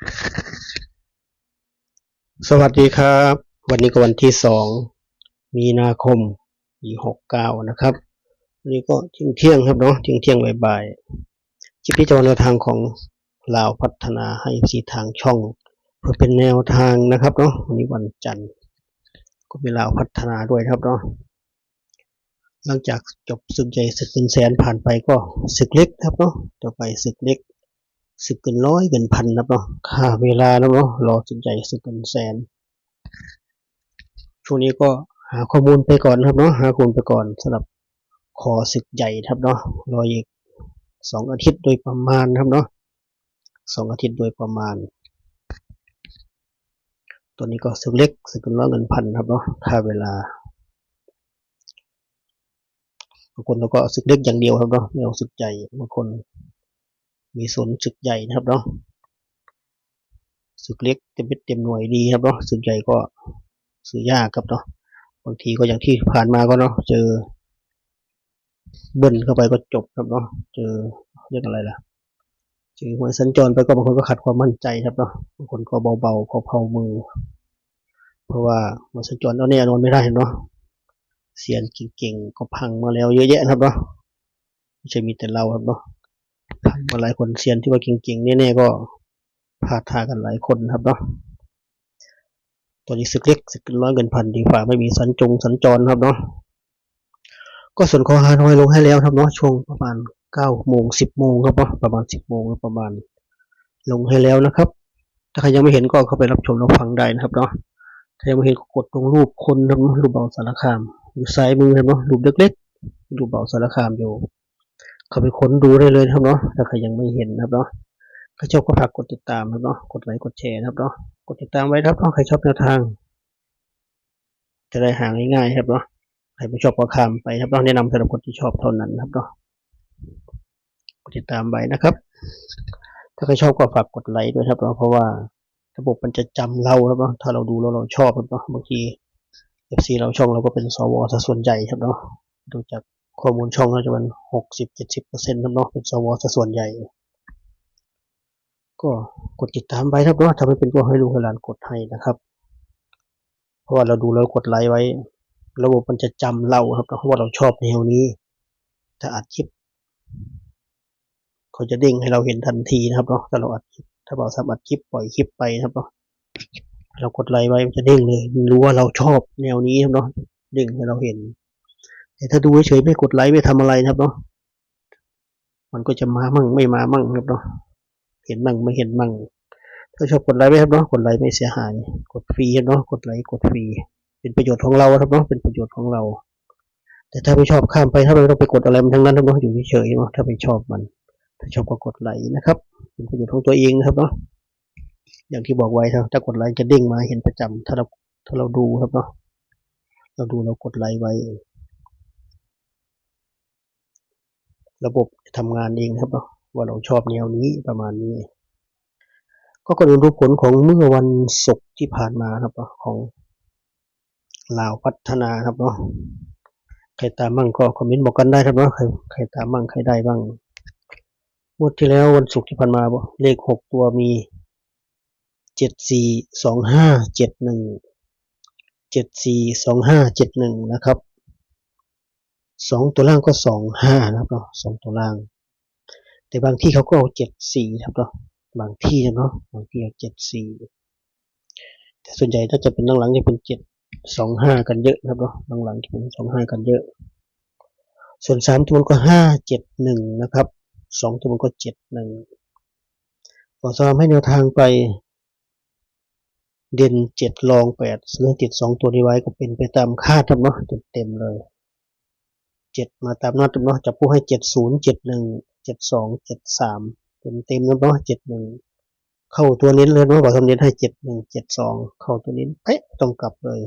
สวัสดีครับวันนี้ก็วันที่2 มีนาคมปี 69นะครับวันนี้ก็เที่ยงครับเนาะเที่ยงบ่ายๆคลิปที่จะวางแนวทางของลาวพัฒนาให้สีทางช่องเพื่อเป็นแนวทางนะครับเนาะวันนี้วันจันทร์ก็มีลาวพัฒนาด้วยครับเนาะหลังจากจบศึกใหญ่ศึกเงินแสนผ่านไปก็ศึกเล็กครับเนาะต่อไปศึกเล็กศึกเกินร้อยเกินพันครับเนาะค่าเวลาเนาะรอศึกใหญ่ศึกเงินแสนช่วงนี้ก็หาข้อมูลไปก่อนครับเนาะหาข้อมูลไปก่อนสำหรับคอศึกใหญ่ครับเนาะรออีก2 อาทิตย์โดยประมาณครับเนาะ2 อาทิตย์โดยประมาณตัวนี้ก็ศึกเล็กศึกเกินร้อยเงินพันครับเนาะค่าเวลาบางคนเราก็ศึกเล็กอย่างเดียวครับเนาะไม่เอาศึกใหญ่บางคนมีสนศึกใหญ่นะครับเนาะศึกเล็กเต็มเม็ดเต็มหน่วยดีครับเนาะศึกใหญ่ก็ซื้อยากครับเนาะบางทีก็อย่างที่ผ่านมาก็เนาะเจอเบิ้ลเข้าไปก็จบครับเนาะเจอเรียกอะไรล่ะเจอหวยสัญจรไปก็บางคนก็ขัดความมั่นใจครับเนาะบางคนก็เบาๆก็เผามือเพราะว่าหวยสัญจรเอาแน่นอนไม่ได้เนาะเสียนเก่งๆก็พังมาแล้วเยอะแยะครับเนาะไม่ใช่มีแต่เราครับเนาะพังมาหลายคนเสียนที่ว่าเก่งๆแน่ๆก็พลาดท่ากันหลายคนครับเนาะตัวนี้ศึกเล็กศึกร้อยเงินพันดีกว่าไม่มีสัญจรครับเนาะก็ส่วนของฮานอยลงให้แล้วครับเนาะช่วงประมาณ9 โมง 10 โมงครับเนาะประมาณ10 โมงประมาณลงให้แล้วนะครับถ้าใครยังไม่เห็นก็เข้าไปรับชมรับฟังได้นะครับเนาะถ้ายังไม่เห็นก็กดตรงรูปคนครับรูปเบาสารคามอยู่ซ้ายมือครับเนาะรูปเล็กๆรูปเบาสารคามอยู่เข้าไปค้นดูได้เลยครับเนาะถ้าใครยังไม่เห็นนะครับเนาะถ้าชอบก็ฝากกดติดตามครับเนาะกดไลค์กดแชร์นะครับเนาะกดติดตามไว้ครับเนาะใครชอบแนวทางจะได้หาง่ายๆครับเนาะใครไม่ชอบก็ข้ามไปครับเนาะแนะนำสำหรับคนที่ชอบเท่านั้นครับเนาะกดติดตามไว้นะครับถ้าใครชอบก็ฝากกดไลค์ด้วยครับเนาะเพราะว่าระบบมันจะจำเราครับเนาะถ้าเราดูแล้วเราชอบครับเนาะบางที FC เราช่องเราก็เป็นสวซะส่วนใหญ่ครับเนาะดูจากข้อมูลช่องเราจะเป็น60-70%ครับเนาะเป็นสวซะส่วนใหญ่ก็กดติดตามไว้ครับเนาะถ้าไม่เป็นก็ให้ลูกให้หลานกดให้นะครับเพราะว่าเราดูแล้วกดไลค์ไว้ระบบมันจะจำเราครับเพราะว่าเราชอบแนวนี้ถ้าอัดคลิปเขาจะเด้งให้เราเห็นทันทีนะครับเนาะถ้าเราอัดคลิปถ้าเราสามารถอัดคลิปปล่อยคลิปไปนะครับเนาะเรากดไลค์ไว้มันจะเด้งเลยรู้ว่าเราชอบแนวนี้ครับเนาะเด้งให้เราเห็นแต่ถ้าดูเฉยๆไม่กดไลค์ไม่ทำอะไรนะครับเนาะมันก็จะมามั่งไม่มามั่งครับเนาะเห็นมั่งไม่เห็นมั่งถ้าชอบกดไลค์ไว้ครับเนาะกดไลค์ไม่เสียหายกดฟรีครับเนาะกดไลค์กดฟรีเป็นประโยชน์ของเราครับเนาะเป็นประโยชน์ของเราแต่ถ้าไม่ชอบข้ามไปถ้าเราไม่ต้องไปกดอะไรมันทั้งนั้นครับเนาะอยู่เฉยๆเนาะถ้าไม่ชอบมันถ้าชอบก็กดไลค์นะครับเป็นประโยชน์ของตัวเองนะครับเนาะอย่างที่บอกไว้ครับถ้ากดไลค์จะเด้งมาเห็นประจำถ้าเราดูครับเนาะเราดูเรากดไลค์ไว้ระบบทำงานเองครับเนาะว่าเราชอบแนวนี้ประมาณนี้ก็ก่อนอื่นดูผลของเมื่อวันศุกร์ที่ผ่านมาครับของลาวพัฒนาครับเนาะใครตามบ้างก็คอมเมนต์บอกกันได้ครับเนาะใครตามบ้างใครได้บ้างงวดที่แล้ววันศุกร์ที่ผ่านมาเลข6 ตัวมี742571742571นะครับ2 ตัวล่างก็25นะครับเนาะ2 ตัวล่างแต่บางที่เขาก็เอา74ครับเนาะบางที่เนาะบางที่เอา74แต่ส่วนใหญ่ถ้าจะเป็นหลังๆจะเป็น725กันเยอะครับเนาะหลังๆจะเป็น25กันเยอะส่วน3 ตัวก็571นะครับ2 ตัวมันก็71ขอสรุปให้แนวทางไปเด่น7รอง8ซื้อติด2 ตัวนี้ไว้ก็เป็นไปตามคาดครับเนาะเต็มเลย7มาตามนัดเนาะจับผู้ให้70717273เต็มครับเนาะ71เข้าตัวนี้เลยเนาะบอกคำนี้ให้7172เข้าตัวนี้เป๊ะต้องกลับเลย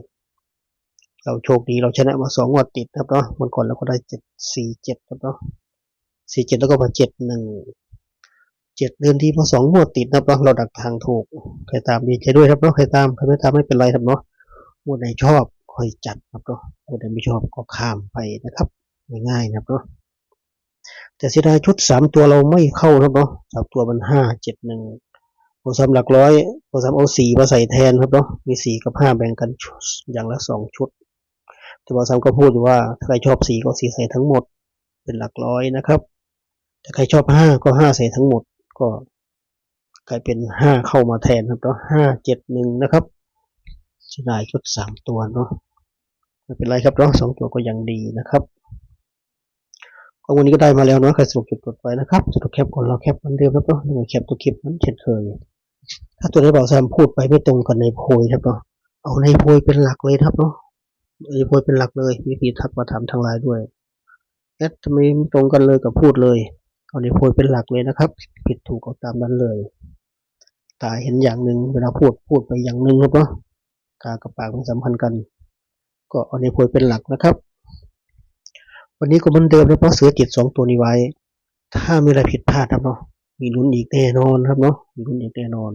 เราโชคดีเราชนะมา2 งวดติดครับเนาะวันก่อนเราก็ได้747ครับเนาะ47แล้วก็มา7เดือนที่มา2 งวดติดนะครับเราดักทางถูกใครตามดีใจด้วยครับเนาะใครตามใครไม่ตามไม่เป็นไรครับเนาะงวดไหนชอบค่อยจัดครับเนาะงวดไหนไม่ชอบก็ข้ามไปนะครับง่ายๆนะครับเนาะแต่เสียดายชุด3 ตัวเราไม่เข้าครับเนาะ3 ตัวมัน571 บวก3หลักร้อยบวก3เอา4มาใส่แทนครับเนาะมี4กับ5แบ่งกันอย่างละ2ชุดแต่บวก3ก็พูดว่าถ้าใครชอบ4ก็4ใส่ทั้งหมดเป็นหลักร้อยนะครับถ้าใครชอบ5ก็5ใส่ทั้งหมดก็กลายเป็น5เข้ามาแทนครับเนาะ571นะครับจะได้ชุด3ตัวเนาะไม่เป็นไรครับเนาะ2ตัวก็ยังดีนะครับก็วันนี้ก็ได้มาแล้วเนาะใครสรุปจุดกดไว้นะครับสรุปแคปก่อนเราแคปเหมือนเดิมครับเนาะหนึ่งแคปตัวคลิปมันเช่นเคยถ้าตัวไหนบอกแซมพูดไปไม่ตรงกันในโพยครับเนาะเอาในโพยเป็นหลักเลยครับเนาะในโพยเป็นหลักเลยมีพี่ทักมาถามทางไลน์ด้วยทำไมไม่ตรงกันเลยกับพูดเลยเอาในโพยเป็นหลักเลยนะครับผิดถูกก็ตามนั้นเลยตาเห็นอย่างหนึ่งเวลาพูดไปอย่างหนึ่งครับเนาะตากับปากมันสัมพันธ์กันก็เอาในโพยเป็นหลักนะครับวันนี้ก็เหมือนเดิมนะเพราะเสือจิต2ตัวนี้ไว้ถ้ามีอะไรผิดพลาดครับเนาะมีลุ้นอีกแน่นอนครับเนาะมีลุ้นอีกแน่นอน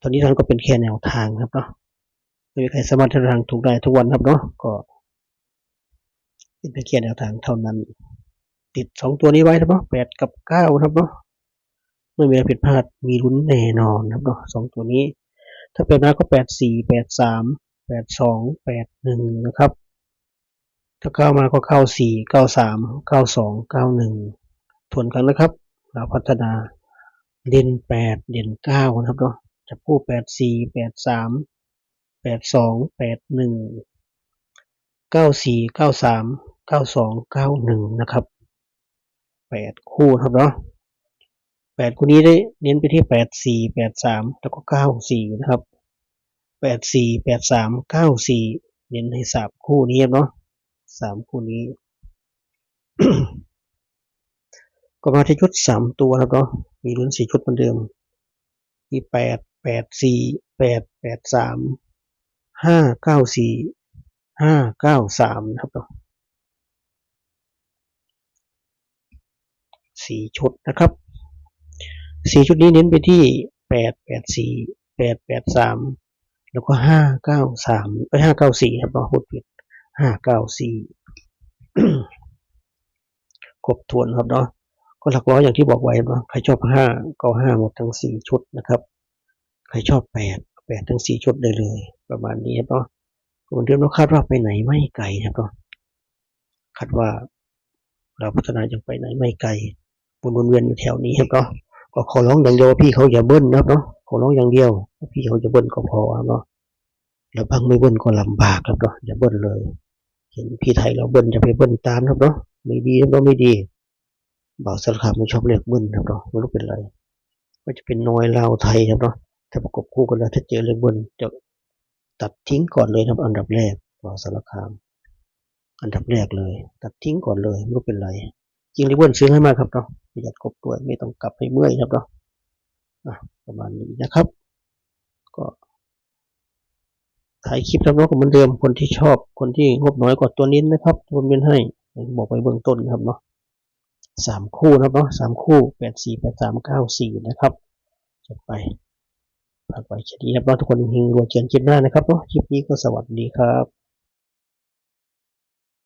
ตอนนี้ท่านก็เป็นแค่แนวทางครับเนาะไม่มีใครสามารถทางถูกได้ทุกวันครับเนาะก็เป็นแค่แนวทางเท่านั้นติด2ตัวนี้ไว้ครับเนาะ8กับ9ครับเนาะไม่มีอะไรผิดพลาดมีลุ้นแน่นอนครับเนาะ2ตัวนี้ถ้าเป็นมาก็84 83 82 81นะครับถ้าเข้ามาก็เข้า4 93 92 91ทวนกันนะครับเราพัฒนาเด่น8เด่น9นะครับเนาะจับคู่84 83 82 81 94 93 92 91นะครับ8คู่ครับเนาะ8คู่นี้ได้เน้นไปที่84 83แล้วก็94นะครับ84 83 94เน้นให้3คู่นี้เนาะ3คู่นี้ ก็มาที่ชุด3ตัวครับเนาะมีลุ้น4ชุดเหมือนเดิมมี8 84 8 83 594 593นะครับเนาะ4ชุดนะครับ4ชุดนี้เน้นไปที่884 883แล้วก็593594ครับเนาะพูดผิด594ครบถ้วนครับเนาะก็หลักร้อยอย่างที่บอกไว้ว่าใครชอบ5ก็5หมดทั้ง4ชุดนะครับใครชอบ8ทั้ง4ชุดได้เลยประมาณนี้ครับเนาะคนเดิมเราคาดว่าไปไหนไม่ไกลครับเนาะคาดว่าเราพัฒนายังไปไหนไม่ไกลวนเวียนอยู่แถวนี้ครับเนาะก็ขอร้องอย่างเดียวพี่เขาอย่าเบิ้ลนะครับเนาะขอร้องอย่างเดียวพี่เขาจะเบิ้ลก็พอครับเนาะแล้วบางไม่เบิ้ลก็ลำบากครับเนาะอย่าเบิ้ลเลยเห็นพี่ไทยเราเบิ้ลจะไปเบิ้ลตามครับเนาะไม่ดีครับเนาะไม่ดีบ่าวสารคามไม่ชอบเรียกเบิ้ลครับเนาะไม่รู้เป็นไรก็จะเป็นน้อยลาวไทยครับเนาะถ้าประกบคู่กันแล้วถ้าเจอเรียกเบิ้ลจะตัดทิ้งก่อนเลยครับอันดับแรกบ่าวสารคามอันดับแรกเลยตัดทิ้งก่อนเลยไม่รู้เป็นไรจริงเรียกเบิ้ลซื้อให้มากครับเนาะประหยัดกบด้วยไม่ต้องกลับให้เมื่อยครับเนาะประมาณนี้นะครับก็ถ่ายคลิปแล้วก็เหมือนเดิมคนที่ชอบคนที่งบน้อยกว่าตัวนี้นะครับผมเป็นให้บอกไปเบื้องต้นครับเนาะ3คู่นะครับเนาะ3คู่84 83 94นะครับจัดไปฝากไว้แค่นี้ครับทุกคนเฮงรวยเจริญคลิปหน้านะครับเนาะคลิปนี้ก็สวัสดีครับ